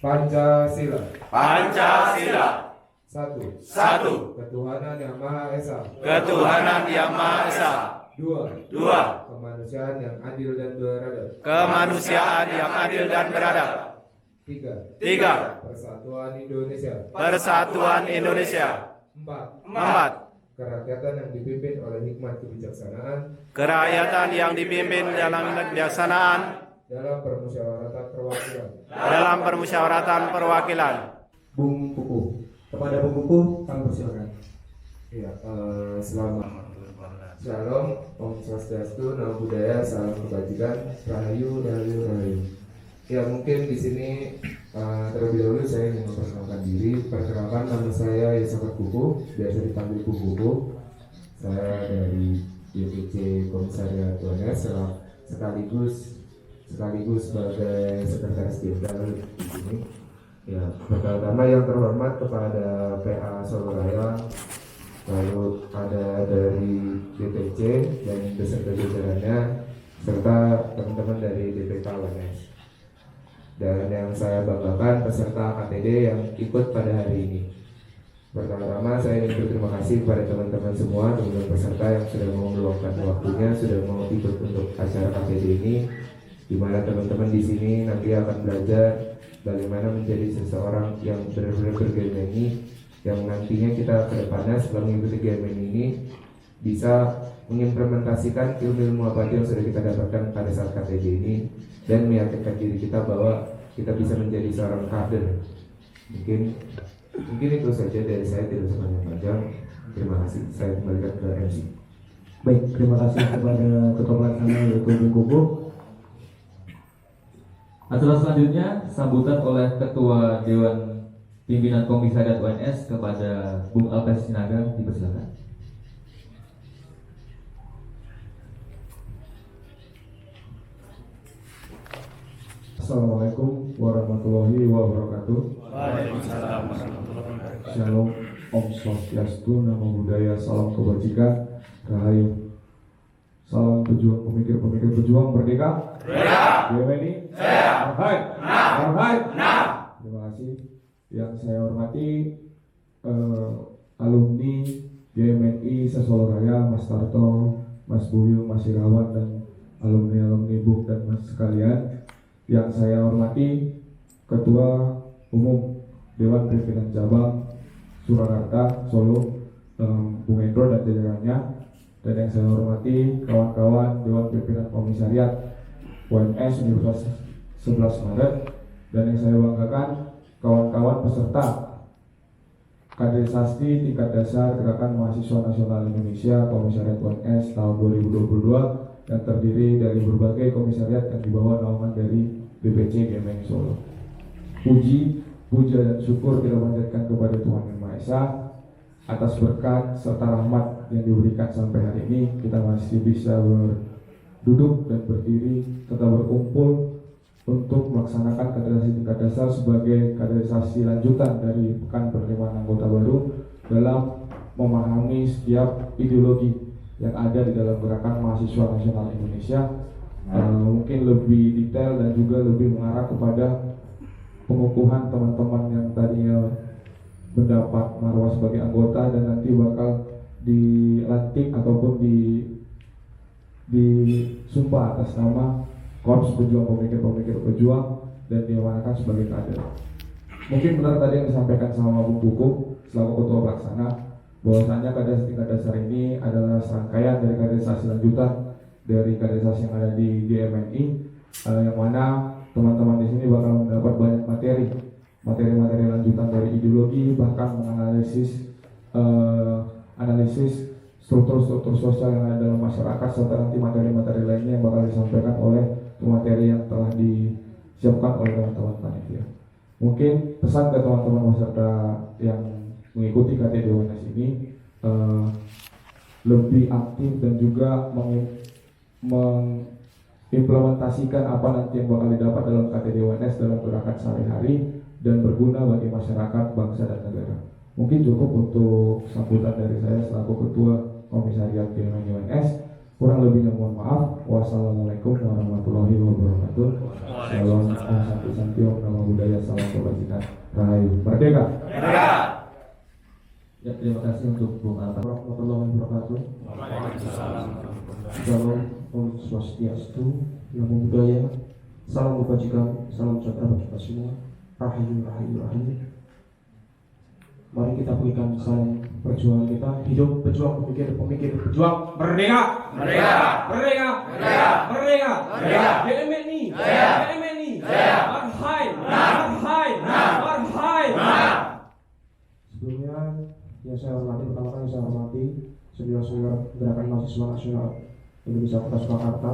Pancasila. Pancasila. Satu. Ketuhanan Yang Maha Esa. Ketuhanan Yang Maha Esa. Dua. Kemanusiaan yang adil dan beradab. Kemanusiaan yang adil dan beradab. Tiga. Persatuan Indonesia. Persatuan Indonesia. Empat. Kerakyatan yang dipimpin oleh hikmat kebijaksanaan. Kerakyatan yang dipimpin dalam kebijaksanaan. Dalam permusyawaratan perwakilan. Dalam permusyawaratan perwakilan. Bung Kuku. Kepada Bung Kuku, kami persilakan. Iya, selamat. Shalom, Om Swastiastu, Namo Buddhaya, salam kebajikan, Rahayu, Rahayu, Rahayu. Ya, mungkin di sini terlebih dahulu saya ingin memperkenalkan diri. Perkenalkan, nama saya Yesafat Kuku, biasa dipanggil Bung Kuku. Saya dari YPC Komisariat UNS, sekaligus sebagai sekretaris jenderal di sini. Ya, pertama yang terhormat kepada PA Solo Raya, lalu ada dari DPC dan beserta jajarannya, serta teman-teman dari DPK UNS. Dan yang saya banggakan peserta KTD yang ikut pada hari ini. Pertama-tama saya ingin berterima kasih kepada teman-teman semua, teman-teman peserta yang sudah mau meluangkan waktunya, sudah mau ikut untuk acara KTD ini, di mana teman-teman di sini nanti akan belajar bagaimana menjadi seseorang yang benar-benar bergemini, yang nantinya kita ke depannya setelah mengikuti Gemini ini bisa mengimplementasikan ilmu-ilmu apa yang sudah kita dapatkan pada saat KTD ini dan meyakinkan diri kita bahwa kita bisa menjadi seorang kader. Mungkin itu saja dari saya, tidak usah panjang-panjang. Terima kasih. Saya kembalikan ke MC. Baik, terima kasih kepada Ketua Pelaksana yaitu Bung Kuku. Acara selanjutnya sambutan oleh Ketua Dewan Pimpinan Komisariat UNS kepada Bung Alpes Sinaga, dipersilakan. Assalamualaikum warahmatullahi wabarakatuh. Waalaikumsalam warahmatullahi wabarakatuh. Shalom, Om Swastiastu, Namo Buddhaya, salam kebajikan, Rahayu. Salam pejuang, pemikir-pemikir pejuang merdeka. Gemini. Marhai. Terima kasih. Yang saya hormati alumni GMNI Solo Raya, Mas Tarto, Mas Buyu, Mas Irawan, dan alumni Buk dan Mas sekalian. Yang saya hormati Ketua Umum Dewan Pimpinan Cabang Surakarta Solo, Bung Endro dan jajarannya. Dan yang saya hormati kawan-kawan Dewan Pimpinan Komisariat UNS Universitas 11 Maret. Dan yang saya banggakan kawan-kawan peserta kaderisasi tingkat dasar Gerakan Mahasiswa Nasional Indonesia Komisariat UNS tahun 2022 yang terdiri dari berbagai komisariat yang dibawa naungan dari BPC GMNI Solo. Puji, puja dan syukur kita panjatkan kepada Tuhan Yang Maha Esa atas berkat serta rahmat yang diberikan sampai hari ini kita masih bisa berduduk dan berdiri serta berkumpul untuk melaksanakan kaderisasi tingkat dasar sebagai kaderisasi lanjutan dari pekan penerimaan anggota baru dalam memahami setiap ideologi yang ada di dalam Gerakan Mahasiswa Nasional Indonesia. Mungkin lebih detail dan juga lebih mengarah kepada pengukuhan teman-teman yang tadinya mendapat marwah sebagai anggota dan nanti bakal dilantik ataupun disumpah atas nama Korps Pejuang Pemikir Pejuang dan diamanakan sebagai kader. Mungkin benar tadi yang disampaikan sama Bung Kuku selaku Ketua Pelaksana, bahwasanya kaderisasi tingkat dasar ini adalah serangkaian dari kaderisasi lanjutan dari kaderisasi yang ada di GMNI, yang mana teman-teman di sini bakal mendapat banyak materi lanjutan dari ideologi, bahkan menganalisis analisis struktur sosial yang ada dalam masyarakat, serta nanti materi-materi lainnya yang bakal disampaikan oleh materi yang telah disiapkan oleh teman-teman panitia. Mungkin pesan ke teman-teman peserta yang mengikuti KTD UNS ini, lebih aktif dan juga mengimplementasikan apa nanti yang bakal didapat dalam KTD UNS dalam gerakan sehari-hari dan berguna bagi masyarakat, bangsa, dan negara. Mungkin cukup untuk sambutan dari saya selaku Ketua Komisariat GMNI UNS. Kurang lebihnya mohon maaf. Wassalamualaikum warahmatullahi wabarakatuh. Salam satu santiong nama budaya, salam kebajikan, rahayu merdeka. Ya, terima kasih untuk Bung Alfa. Warahmatullahi wabarakatuh. Salam Om Swastiastu, nama budaya, salam kebajikan, salam sejahtera bagi kita semua. Rahayu, rahayu, rahayu. Mari kita berikan salam perjuangan kita. Hidup berjuang, pemikir, pemikir, berjuang. Merdeka! Merdeka! Merdeka! Merdeka! Merdeka! Merdeka! GMNI! GMNI! Marhai! Marhai! Marhai! Sebelumnya, yang saya hormati, pertama kali saya hormati senior-senior Gerakan Mahasiswa Nasional Indonesia Kota Surakarta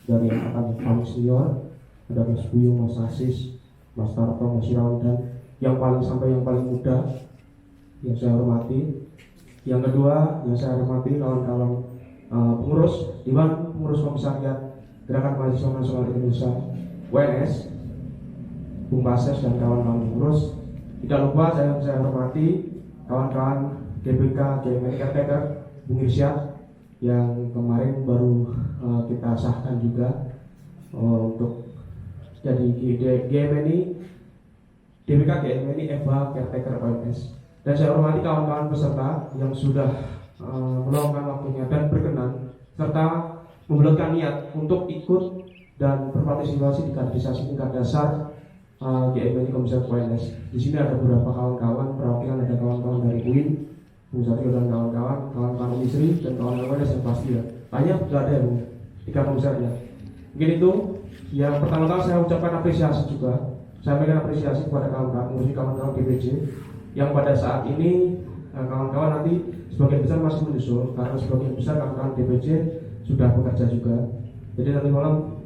dari angkatan paling senior, ada Mas Buyung, Mas Asis, Mas Tarto, Mas Irawan, dan yang paling sampai yang paling muda yang saya hormati. Yang kedua yang saya hormati kawan-kawan pengurus Dewan Pengurus Komisariat Gerakan Mahasiswa Nasional Indonesia WNS, Bung Bases dan kawan-kawan pengurus. Tidak lupa saya hormati kawan-kawan GBK, GMNI Caretaker, Bung Irsyad yang kemarin baru kita sahkan juga untuk jadi GMNI, GBK, GMNI, EVA, Caretaker, OMS. Dan saya hormati kawan-kawan peserta yang sudah meluangkan waktunya dan berkenan serta membulatkan niat untuk ikut dan berpartisipasi di kaderisasi tingkat dasar GMNI Komisariat ONS. Di sini ada beberapa kawan-kawan perwakilan, ada kawan-kawan dari UIN, Bung Satrio dan kawan-kawan, kawan-kawan Umisri dan kawan-kawan yang pasti ya. Banyak sudah ada yang tiga komisariat. Mungkin itu yang pertama-tama saya ucapkan apresiasi juga. Saya berikan apresiasi kepada kawan-kawan DPC yang pada saat ini kawan-kawan nanti sebagian besar masih menyusul karena sebagian besar kawan-kawan DPC sudah bekerja juga. Jadi nanti malam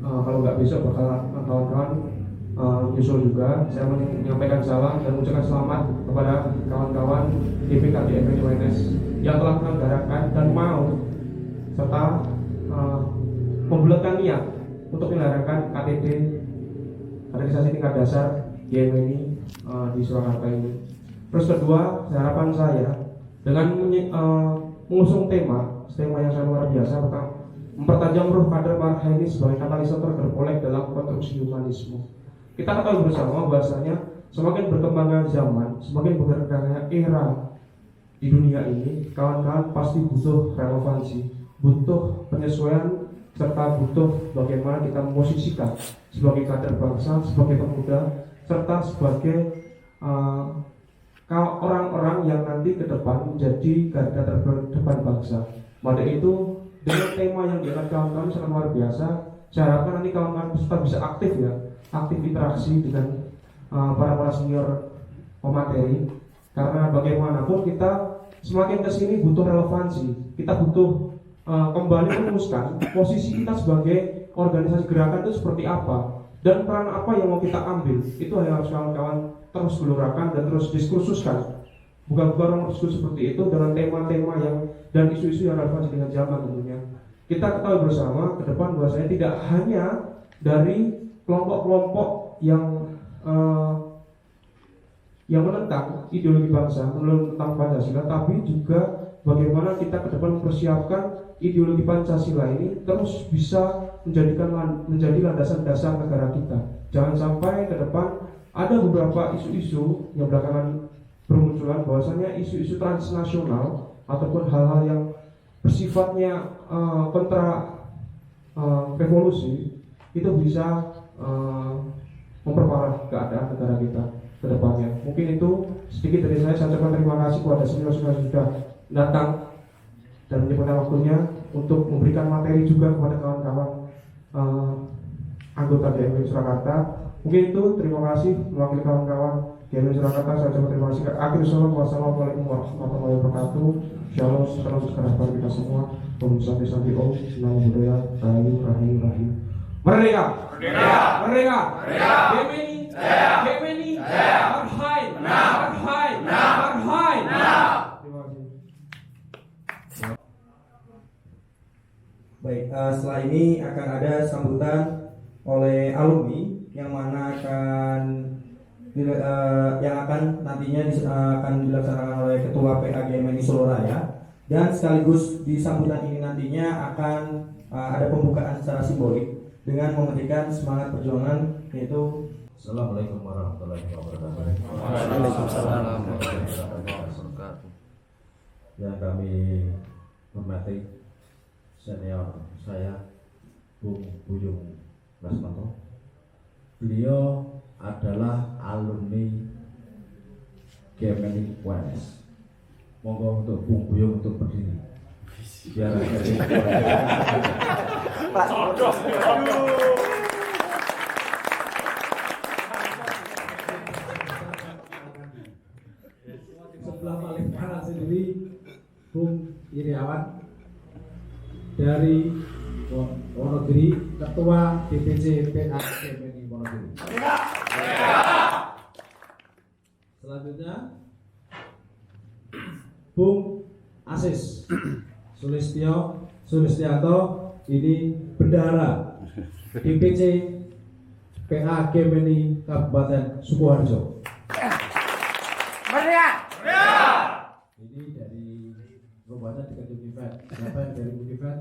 kalau nggak besok bakal kawan-kawan menyusul juga. Saya menyampaikan salam dan mengucapkan selamat kepada kawan-kawan DPK GMNI WNS yang telah menyelenggarakan dan mau serta membulatkan niat untuk menyelenggarakan KTD kaderisasi tingkat dasar GMNI di Surakarta ini. Terus kedua, harapan saya dengan mengusung tema yang sangat luar biasa tentang mempertajam ruh kader partai ini sebagai katalisator berpolek dalam konstruksi humanisme. Kita ketahui bersama bahwasanya semakin berkembangnya zaman, semakin berkembangnya era di dunia ini, kawan-kawan pasti butuh relevansi, butuh penyesuaian, serta butuh bagaimana kita memosisikan sebagai kader bangsa, sebagai pemuda, serta sebagai orang-orang yang nanti ke depan menjadi garda terdepan bangsa. Maka itu dengan tema yang diangkat kawan-kawan sangat luar biasa. Saya harapkan nanti kawan-kawan peserta bisa aktif ya, aktif interaksi dengan para senior pemateri. Karena bagaimanapun kita semakin kesini butuh relevansi, kita butuh kembali merumuskan posisi kita sebagai organisasi gerakan itu seperti apa dan peran apa yang mau kita ambil. Itu yang harus kawan-kawan terus gelurakan dan terus diskursuskan. Bukan diskursus seperti itu dengan tema-tema yang dan isu-isu yang relevan dengan zaman tentunya. Kita ketahui bersama ke depan bahwasanya tidak hanya dari kelompok-kelompok yang menentang ideologi bangsa, menentang Pancasila, tapi juga bagaimana kita ke depan mempersiapkan ideologi Pancasila ini terus bisa menjadi landasan dasar negara kita. Jangan sampai ke depan ada beberapa isu-isu yang belakangan bermunculan bahwasanya isu-isu transnasional ataupun hal-hal yang bersifatnya kontra revolusi itu bisa memperparah keadaan negara kita ke depannya. Mungkin itu sedikit dari saya ucapkan terima kasih kepada senior-senior yang sudah datang dan menyempatkan waktunya untuk memberikan materi juga kepada kawan-kawan anggota GMNI Surakarta. Mungkin itu, terima kasih mewakili kawan-kawan GMNI Surakarta. Saya ucapkan terima kasih. Akhir salam, wassalamualaikum warahmatullahi wabarakatuh. Shalom, salam sejahtera kita semua. Om Santi Om, nama budaya, rahayu, rahayu, rahayu. Merdeka! Merdeka! Merdeka! Merdeka! GMNI! GMNI! Marhai! Marhai! Marhai! Terima kasih. Baik, setelah ini akan ada sambutan oleh alumni yang mana yang akan nantinya akan dilaksanakan oleh Ketua PA GMNI Solo Raya. dan sekaligus di sambutan ini nantinya akan ada pembukaan secara simbolik dengan memetikkan semangat perjuangan, yaitu Assalamualaikum warahmatullahi wabarakatuh. Waalaikumsalam warahmatullahi wabarakatuh. Yang kami hormati senior saya Bung Buyung Lasmanto. Beliau adalah alumni Gemini UNS. Monggo untuk Bung Buyung untuk berdiri. Biar sebelah paling kanan sendiri Bung Iriawan dari Wonogiri, Ketua DPC PA Gemini Wonogiri. Selanjutnya Bung Asis Sulistianto, ini bendahara DPC PA Gemini Kabupaten Sukoharjo. Ini dari rupanya dekat Univet. Siapa yang dari Univet?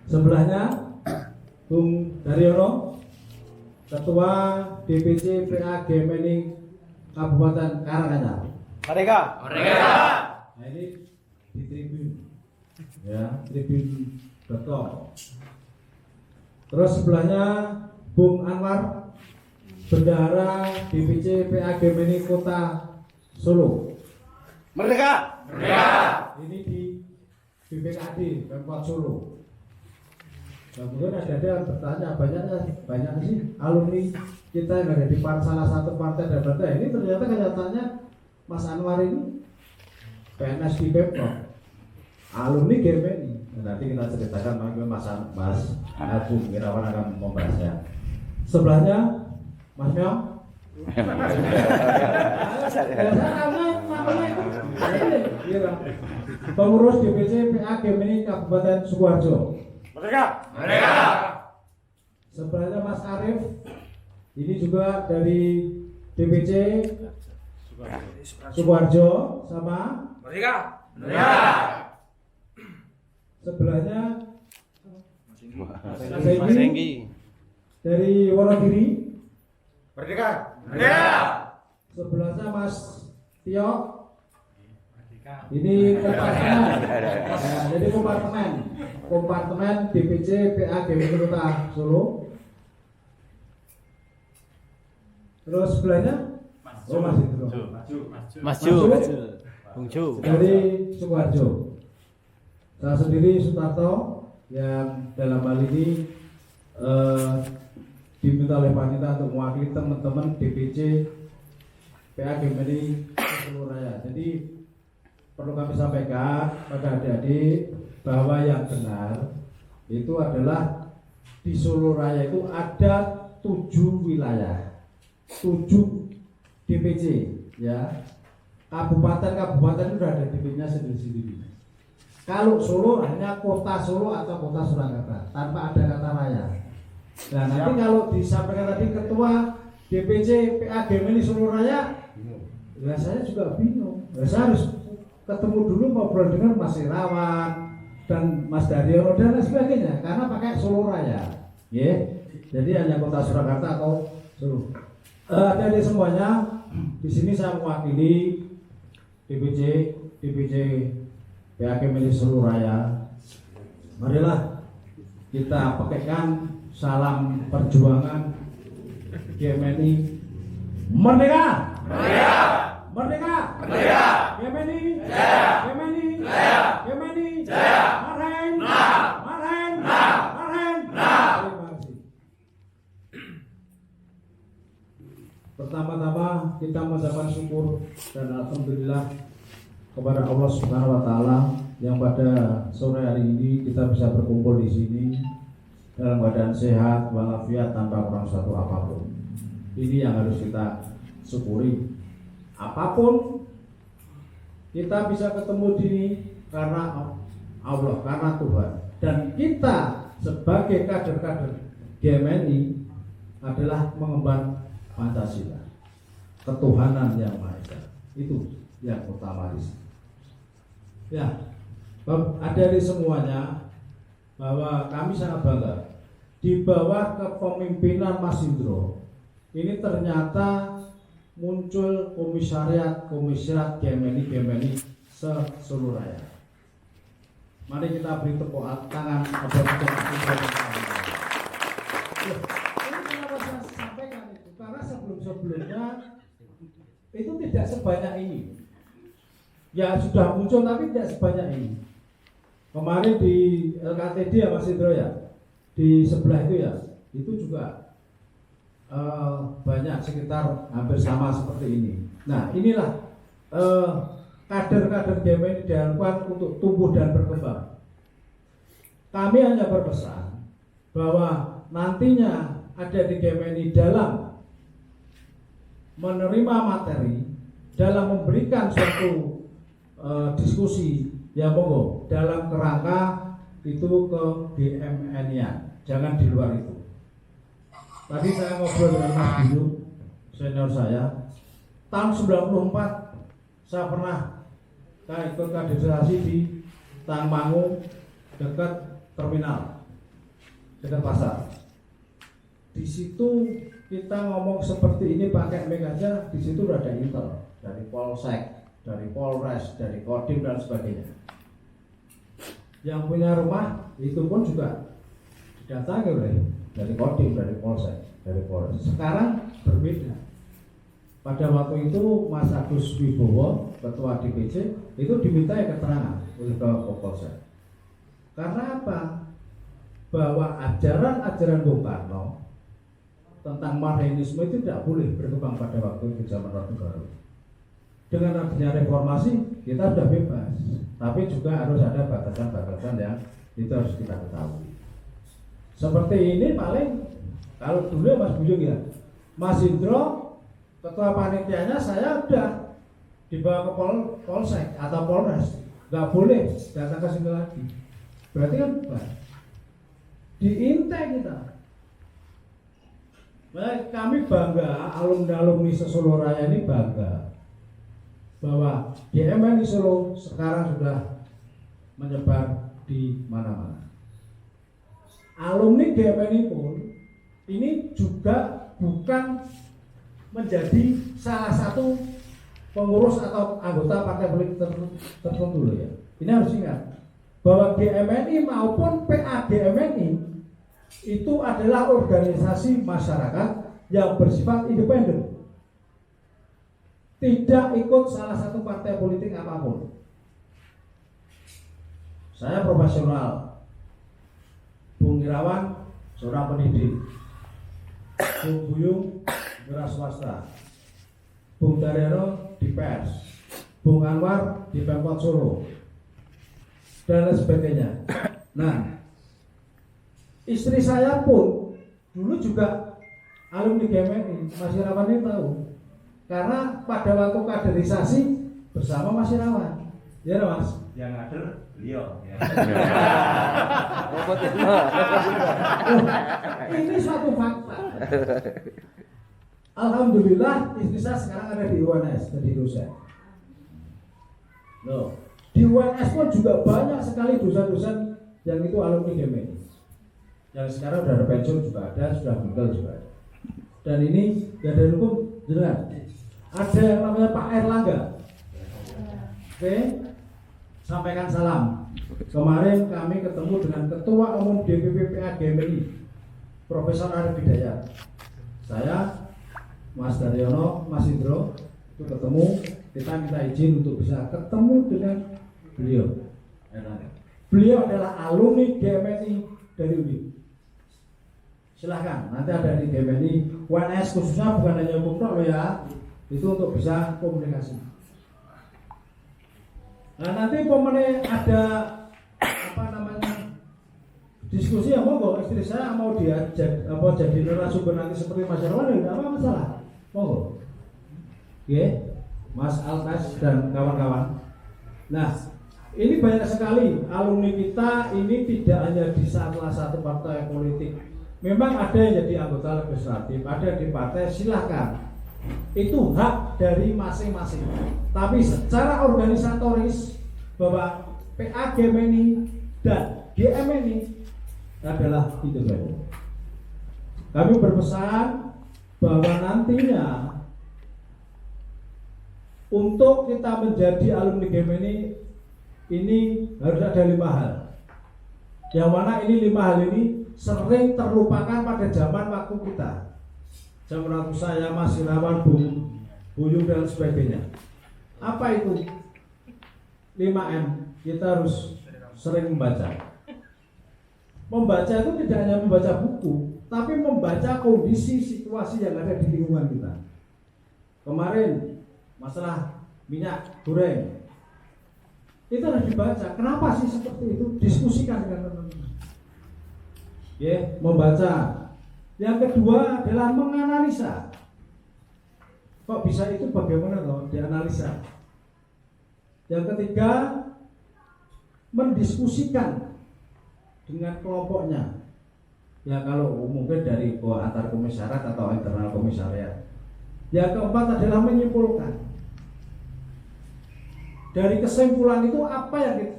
Sebelahnya Bung Daryono, Ketua DPC PA Gemini Kabupaten Karanganyar. Merdeka. Nah ini di tribun, ya tribun.com. Terus sebelahnya Bung Anwar, bendahara DPC PA Gemini Kota Solo. Merdeka. Ini di BPKD Pemkot Solo. Nah, mungkin ada yang bertanya, banyak sih alumni kita yang ada di salah satu partai dan partai ini, ternyata kenyataannya Mas Anwar ini PNS di Pemkot, alumni Gemini. nanti kita ceritakan Mas Bung Irawan akan membahasnya. Sebelahnya Mas Meong. Pengurus DPC PA Gemini Kabupaten Sukoharjo. Merdeka. Sebelahnya Mas Arif, ini juga dari DPC Sukoharjo sama Merdeka. sebelahnya Mas Enggi. dari Wonogiri. Merdeka. Sebelahnya Mas Tio. Ini kompartemen. Nah, jadi kompartemen DPC PA Gemini Kota Solo. Terus sebelahnya Mas Bung Ju. dari Sukoharjo. Saya sendiri Sutarto yang dalam hal ini diminta oleh panitia untuk mewakili teman-teman DPC PA Gemini Solo Raya. Jadi perlu kami sampaikan pada adik-adik bahwa yang benar itu adalah di Solo Raya itu ada 7 wilayah, 7 DPC, ya. Kabupaten-kabupaten sudah ada DPC-nya sendiri-sendiri. Kalau Solo hanya kota Solo atau kota Surakarta tanpa ada kata raya. Nah nanti kalau disampaikan tadi ketua DPC PA Gemini Solo Raya, ya saya juga bingung. Ya, saya harus ketemu dulu ngobrol dengan Mas Irawan dan Mas Daryono dan lain sebagainya karena pakai Solo Raya, ya. Jadi hanya kota Surakarta atau Solo. Adik-adik semuanya, di sini saya mewakili DPC PA Gemini Solo Raya. Marilah kita pakaikan salam perjuangan Gemini Merdeka. Merdeka. Gemini. Marhen. Terima kasih. Pertama-tama kita mengucapkan syukur dan alhamdulillah kepada Allah Subhanahu wa taala yang pada sore hari ini kita bisa berkumpul di sini dalam keadaan sehat walafiat tanpa kurang satu apapun. Ini yang harus kita syukuri. Apapun kita bisa ketemu di karena Allah, karena Tuhan. Dan kita sebagai kader-kader GMNI adalah mengemban Pancasila, ketuhanan yang Maha Esa. Itu yang utama di sini. Ya, adik-adik semuanya, bahwa kami sangat bangga di bawah kepemimpinan Mas Indro ini ternyata muncul komisariat Gemeni seluruh raya. Mari kita beri tepuk tangan buat ini kenapa saya sampaikan itu? Karena sebelumnya itu tidak sebanyak ini. Ya sudah muncul tapi tidak sebanyak ini. Kemarin di LKTD ya Mas Indro ya, di sebelah itu ya, itu juga banyak sekitar hampir sama seperti ini. Nah inilah kader-kader Gemeni diharapkan untuk tumbuh dan berkembang. Kami hanya berpesan bahwa nantinya ada di Gemeni dalam menerima materi, dalam memberikan suatu diskusi, ya monggo dalam kerangka itu ke GMN-nya, jangan di luar itu. Tadi saya ngobrol dengan Mas Biyu, senior saya, tahun 94 saya pernah ikut kaderisasi di Tangmangu dekat terminal, dekat pasar. Di situ kita ngomong seperti ini pakai mic aja, di situ udah ada intel dari Polsek, dari Polres, dari Kodim dan sebagainya. Yang punya rumah itu pun juga didatangi oleh dari Kodim, dari Polsek, dari Polres. Sekarang berbeda. Pada waktu itu Mas Agus Wibowo, Ketua DPC, itu diminta keterangan oleh Polsek. Karena apa? Bahwa ajaran-ajaran Bung Karno tentang Marxisme itu tidak boleh berkembang pada waktu itu zaman Orde Baru. Dengan adanya reformasi kita sudah bebas, tapi juga harus ada batasan-batasan yang itu harus kita ketahui. Seperti ini paling kalau dulu Mas Buyung ya, Mas Indro ketua panitianya saya udah dibawa ke Polsek atau Polres, nggak boleh datang ke sini lagi. Berarti kan diintai kita. Nah, kami bangga, alumni Solo Raya ini bangga bahwa GMN di Solo sekarang sudah menyebar di mana-mana. Alumni GMN pun ini juga bukan menjadi salah satu pengurus atau anggota partai politik tertentu loh ya. Ini harus ingat bahwa GMNI maupun PAGMNI itu adalah organisasi masyarakat yang bersifat independen, tidak ikut salah satu partai politik apapun. Saya profesional, Bung Irawan seorang pendidik, Bung Buyung wira swasta, Bung Daryono di pers, Bung Anwar di Pemkot Solo, dan lain sebagainya. Nah, istri saya pun dulu juga alumni GMNI, Mas Irawan ini tahu. Karena pada waktu kaderisasi bersama Mas Irawan, ya Mas. Yang ngader beliau. Ya. Ini suatu fakta. Alhamdulillah istri saya sekarang ada di UNS, jadi dosen. Loh, di UNS pun juga banyak sekali dosen-dosen yang itu alumni GMNI. Yang sekarang sudah ada pensiun juga ada, sudah meninggal juga ada. Dan ini dari hukum jelas. Ada yang namanya Pak Erlangga. Oke, sampaikan salam. Kemarin kami ketemu dengan Ketua Umum DPP PA GMNI, Profesor Arif Hidayat. Saya, Mas Daryono, Mas Indro itu ketemu. Kita minta izin untuk bisa ketemu dengan beliau. Beliau adalah alumni GMNI dari UNI. Silahkan, nanti ada di GMNI UNS khususnya, bukan hanya hukum loh ya, itu untuk bisa komunikasi. Nah nanti pemenang ada apa namanya diskusi ya monggo, istri saya mau diajak jadi narasumber nanti seperti Mas Irawan, tidak apa masalah, monggo. Oke, Mas Altas dan kawan-kawan. Nah ini banyak sekali alumni kita, ini tidak hanya di salah satu partai politik. Memang ada yang jadi anggota legislatif, ada di partai, silahkan. Itu hak dari masing-masing. Tapi secara organisatoris bahwa PA Gemini dan GMNI adalah itu saja. Kami berpesan bahwa nantinya untuk kita menjadi alumni Gemini ini harus ada 5 hal. Yang mana ini 5 hal ini sering terlupakan pada zaman waktu kita. Zaman waktu saya, Mas Irawan, Buyung dan sebagainya. Apa itu? 5M. Kita harus sering membaca. Membaca itu tidak hanya membaca buku, tapi membaca kondisi situasi yang ada di lingkungan kita. Kemarin masalah minyak goreng itu harus dibaca. Kenapa sih seperti itu? Diskusikan dengan teman-teman. Ya, membaca. Yang kedua adalah menganalisa. Kok bisa itu, bagaimana loh dianalisa? Yang ketiga, mendiskusikan dengan kelompoknya. Ya kalau mungkin dari antar komisariat atau internal komisariat. Yang keempat adalah menyimpulkan. Dari kesimpulan itu apa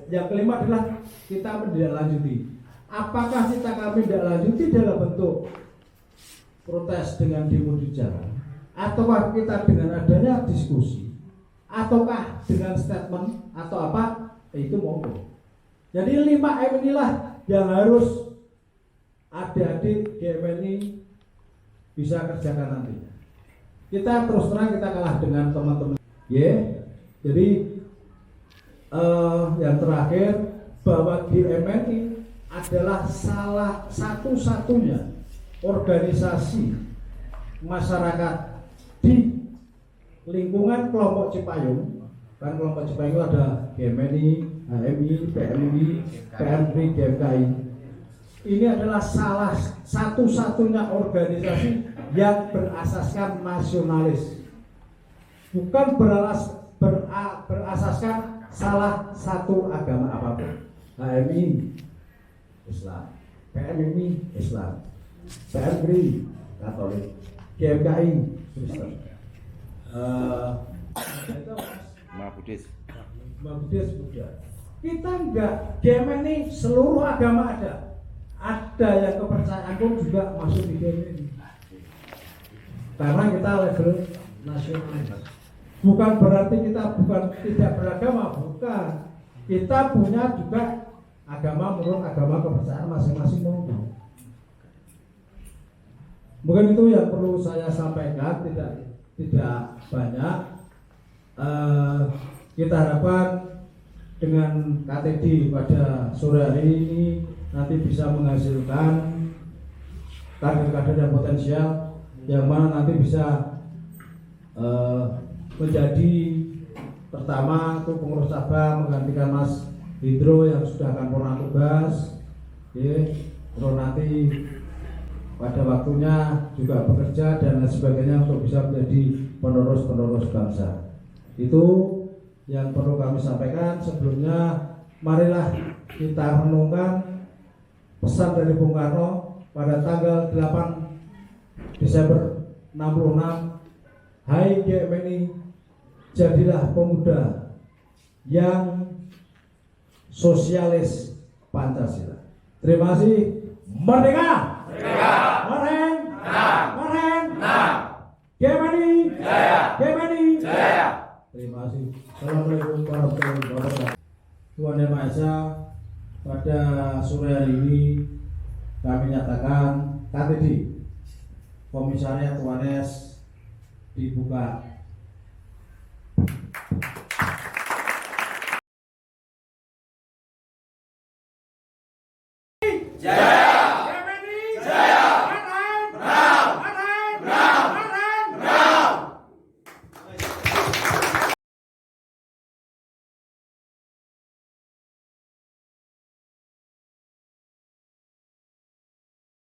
yang kelima adalah kita menindaklanjuti. Apakah kita kami menindaklanjuti dalam bentuk protes dengan demo di jalan, ataukah kita dengan adanya diskusi, ataukah dengan statement atau apa, itu monggo. Jadi 5M inilah yang harus adik-adik GMNI bisa kerjakan nantinya. Kita terus terang kita kalah dengan teman-teman. Jadi yang terakhir bahwa GMNI adalah salah satu-satunya organisasi masyarakat di lingkungan kelompok Cipayung. Kan kelompok Cipayung itu ada GMNI, HMI, PMI, PMI, GMKI. Ini adalah salah satu-satunya organisasi yang berasaskan nasionalis, bukan berasaskan salah satu agama apapun. HMI Islam, PMI Islam, PMI Katolik, GMKI Kristen. Buddhis. Buddhis Buddha. Kita enggak, GMNI seluruh agama ada. Ada yang kepercayaan pun juga masuk di GMNI. Karena kita level nasional. Bukan berarti kita tidak beragama, bukan. Kita punya juga agama menurut agama kepercayaan masing-masing. Mungkin itu yang perlu saya sampaikan, tidak banyak. Kita harapkan dengan KTD pada sore hari ini nanti bisa menghasilkan kader-kader yang potensial, yang mana nanti bisa menjadi pertama itu pengurus cabang menggantikan Mas Hidro yang sudah akan pernah tugas, terus nanti pada waktunya juga bekerja dan lain sebagainya untuk bisa menjadi penerus bangsa. Itu yang perlu kami sampaikan. Sebelumnya marilah kita renungkan pesan dari Bung Karno pada tanggal 8 Desember 66. Hai GMNI, jadilah pemuda yang sosialis Pancasila. Terima kasih. Merdeka! Merdeka! Merdeka! Merdeka! GMNI! Jaya! GMNI! Jaya! Terima kasih. Assalamualaikum warahmatullahi wabarakatuh. Tuhan Yang Maha Esa, pada sore hari ini kami nyatakan KTD Komisariat UNES dibuka